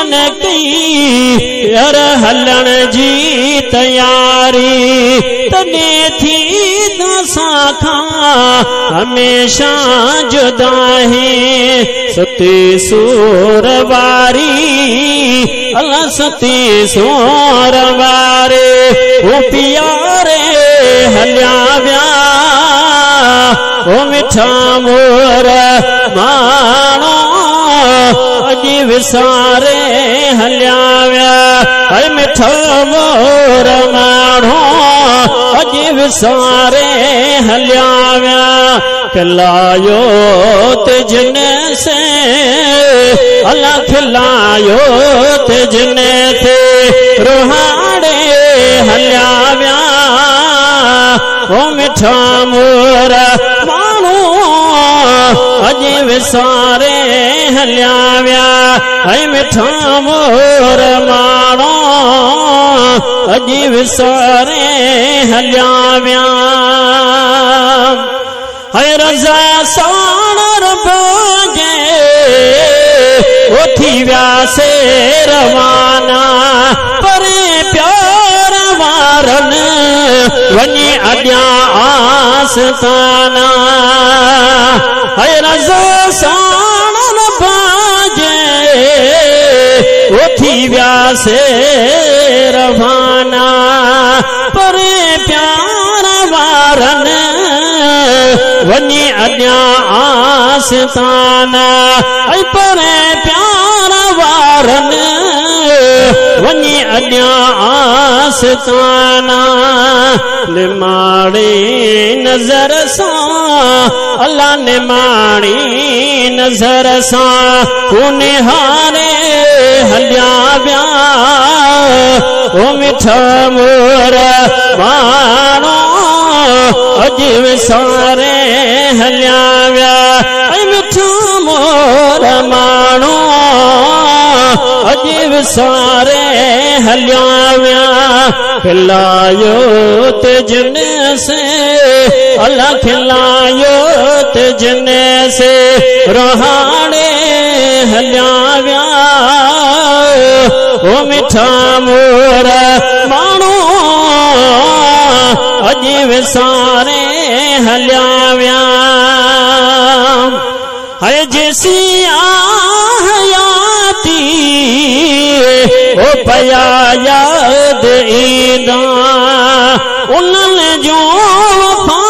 मन की यार हलण जी तैयारी तने थी साखा हमेशा जुदा है सती सूरवारी अल्लाह सती सूरवारे वो प्यारे हल्या व्या वो मिठा मोर मानो अजी विसारे हल्या व्या अरे मिठा मोर मानो अजी विसारे हल्या व्या खिलायो तिजन से अल्लाह खिलायो तिजन थे रुहाड़े हल्या व्या ओ मिठा मोर मानो अजी विसारे हल्या व्या ऐ मिठा मोर मानो अजी विसारे हल्या व्या है रज़ा साण रब जे उथी व्यासे रवाना परे प्यार वारन वञी अॻियां आस्ताना है रज़ा साण रब जे उथी व्यासे रवाना परे प्यार वारन वनी अॻियां आस्ताना ऐं परे प्यार वारन वनी अॻियां आस्ताना निमाड़ी नज़र सां अल्लाह निमाड़ी नज़र सां निहारे हल्या व्या ओ मिठा मोर मानो अजी विसारे हल्या व्या ऐ मिठा मोर मानो अजी विसारे हल्या व्या खिलायो तिजन से अल्लाह खिलायो तिजन से रुहाड़े हल्या व्या ओ मिठा मोर मानो अजी विसारे हल्या व्या है जैसी हयाती ओ पया याद ईंदा उन्हनि जो वफ़ा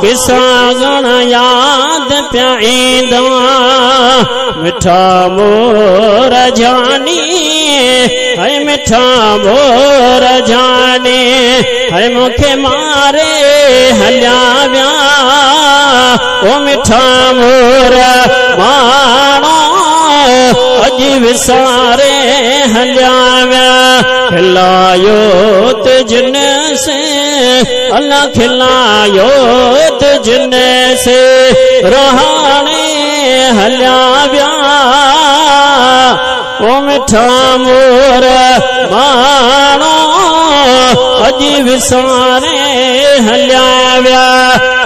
किसा गण याद पिया ईंदा मिठा मोर जानी है मिठा मोर जानी है मुखे मारे हल्या व्या ओ मिठा मोर मानो अजी विसारे हल्या व्या खिलायो तिजन से अल्लाह खिलायो तिजन से रुहाड़े हल्या व्या ओ मिठा मोर मानो अजी विसारे हल्या व्या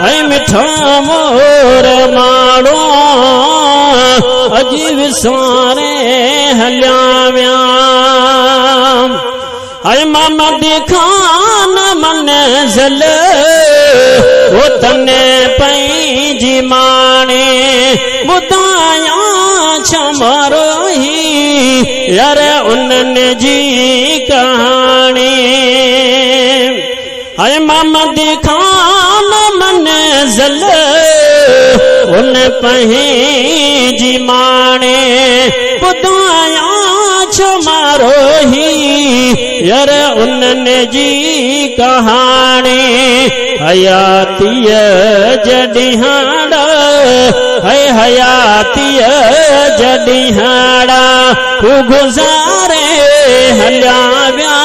ऐ मिठा मोर मानो अजी विसारे हल्या व्या ऐ मोहम्मद खान मंज़िल वो तने पंहिंजी माणे ॿुधायां छमारो ही यार उन्हनि जी कहानी है मोहम्मद खान मंज़िल उन पंहिंजी माणे ॿुधायां छमारो ही यार उन्हनि जी कहानी हयातीअ जॾहिं हाड़ा है हयातीअ जॾहिं हाड़ा गुज़ारे हल्या व्या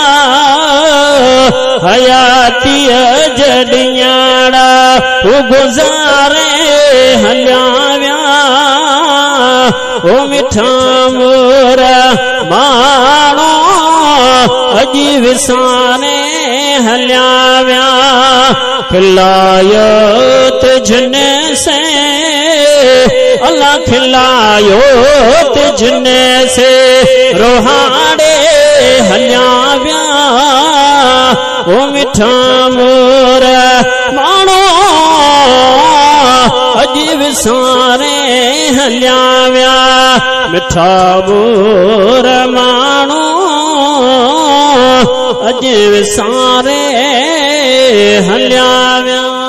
हयातीअ जॾहिं हाड़ा गुज़ारे हल्या व्या ओ मिठा मोर मानो अजी विसारे हल्या व्या खिलायो तिजन से अल्लाह खिलायो ते जिन्ने से रोहाड़े हलिया व्या ओ मिठा मोर मानो अजीब सारे हलिया व्या मिठा मोर मानो अजीब सारे हलिया व्या।